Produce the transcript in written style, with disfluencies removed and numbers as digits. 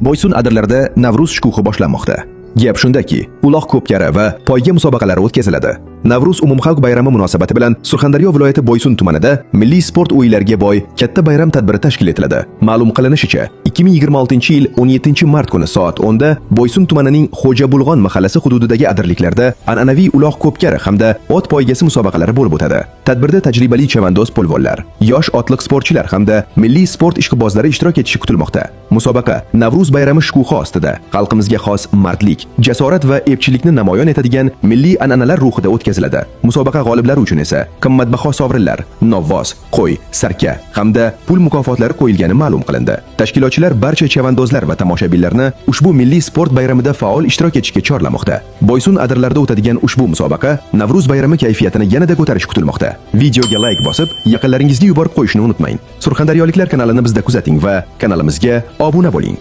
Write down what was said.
Boysun adirlarida Navruz shukuhi boshlanmoqda. Gap shundaki, uloq ko'pkari va poyga musobaqalari o'tkaziladi. Navruz umumxalq bayrami munosabati bilan Surxondaryo viloyati Boysun tumanida milliy sport o'yinlariga boy katta bayram tadbiri tashkil etiladi. Ma'lum qilinishicha, 2026-yil 17-mart kuni soat 10 da Boysun tumanining Xo'jabulg'on mahallasi hududidagi adirliklarda an'anaviy uloq ko'pkari hamda ot poygasi musobaqalari bo'lib o'tadi. Tadbirda tajribali chavandoz polvonlar, yosh otliq sportchilar hamda milliy sport ishqibozlari ishtirok etishi kutilmoqda. Musobaqa Navruz bayrami shukuhi ostida xalqimizga xos mardlik, jasorat va epchilikni namoyon etadigan milliy an'analar ruhida o'tkaziladi. Musobaqa g'oliblari uchun esa qimmatbaho sovrinlar, novvos, qo'y, sarka hamda pul mukofotlari qo'yilgani ma'lum qilindi. Tashkilotchilar barcha chavandozlar va tomoshabinlarni ushbu milliy sport bayramida faol ishtirok etishga chorlamoqda. Boysun adirlarida o'tadigan ushbu musobaqa Navruz bayrami kayfiyatini yanada ko'tarish kutilmoqda. Videoga like bosib, yaqinlaringizga yuborib qo'yishni unutmang. Surxondaryoliklar kanalini bizda kuzating va kanalimizga obuna bo'ling.